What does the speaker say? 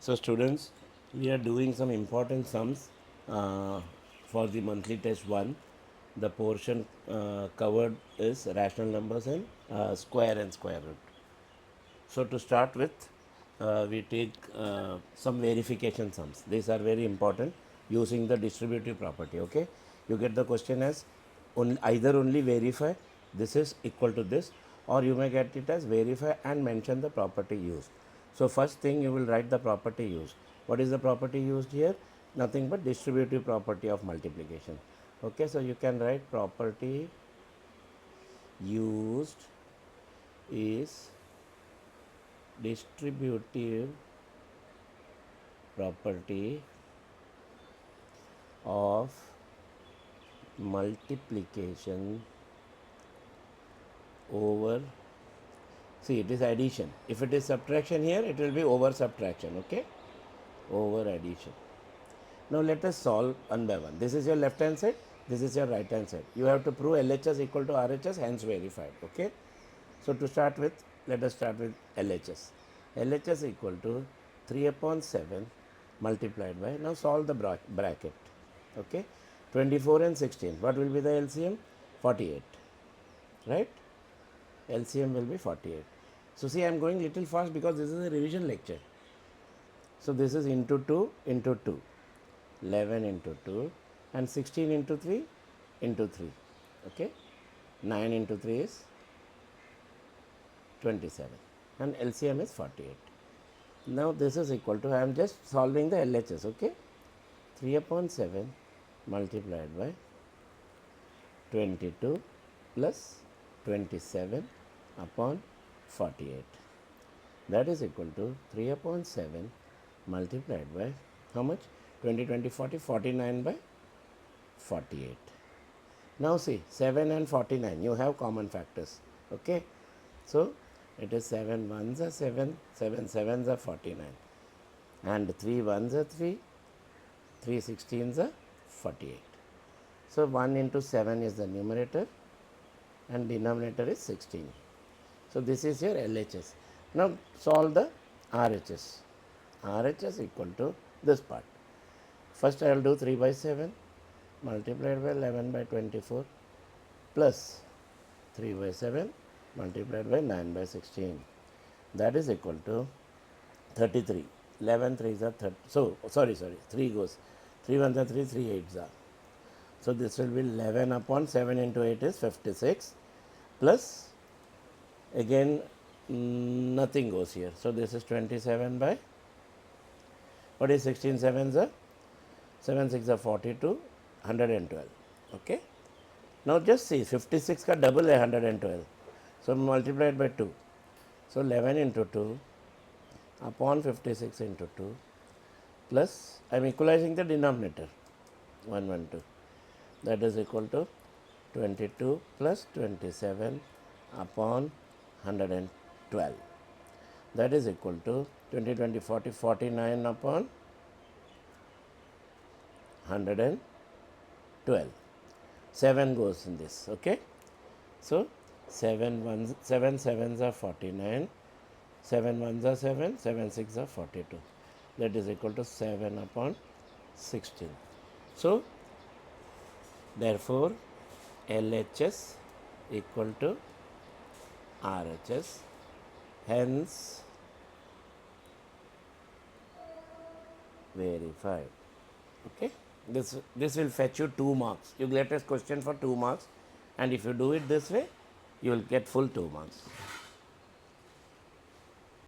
So students, we are doing some important sums for the monthly test 1. The portion covered is rational numbers and square and square root. So to start with, we take some verification sums. These are very important using the distributive property. Okay, you get the question as either only verify this is equal to this, or you may get it as verify and mention the property used. So first thing you will write the property used. What is the property used here? Nothing but distributive property of multiplication. Okay, so you can write property used is distributive property of multiplication over, see, it is addition. If it is subtraction here, it will be over subtraction. Okay, over addition. Now let us solve one by one. This is your left hand side, this is your right hand side. You have to prove LHS equal to RHS, hence verified. Okay, so to start with, let us start with LHS. LHS equal to 3 upon 7 multiplied by, now solve the bracket. Okay, 24 and 16, what will be the LCM? 48, right? LCM will be 48. So see, I am going little fast because this is a revision lecture. So this is into 2 into 2, 11 into 2, and 16 into 3 into 3. Okay, 9 into 3 is 27 and LCM is 48. Now this is equal to, I am just solving the LHS. Okay, 3 upon 7 multiplied by 22 plus 27 upon 48, that is equal to 3 upon 7 multiplied by how much? 20, 20, 40, 49 by 48. Now see, 7 and 49, you have common factors. Okay, so it is 7 ones are 7, 7 sevens are 49, and 3 ones are 3, 3 16s are 48. So 1 into 7 is the numerator and denominator is 16. So this is your LHS. Now solve the RHS. RHS equal to this part. First I will do 3 by 7 multiplied by 11 by 24 plus 3 by 7 multiplied by 9 by 16. That is equal to 33. 11 3s are 30. So sorry, 3 goes. 3 1s are 3, 3 8s are. So this will be 11 upon 7 into 8 is 56 plus again nothing goes here. So this is 27 by, what is 16 sevens are? 7 6 are 42, 112. Okay. Now just see, 56 ka double hai 112. So multiplied by 2. So 11 into 2 upon 56 into 2 plus, I am equalizing the denominator, 112. That is equal to 22 plus 27 upon 112. That is equal to 20, 20, 40, 49 upon 112. 7 goes in this. Okay. So 7 sevens are 49, 7 ones are 7, 7 6 are 42. That is equal to 7 upon 16. So therefore LHS equal to RHS, hence verified. Okay, this will fetch you 2 marks. You get a question for 2 marks, and if you do it this way, you will get full 2 marks.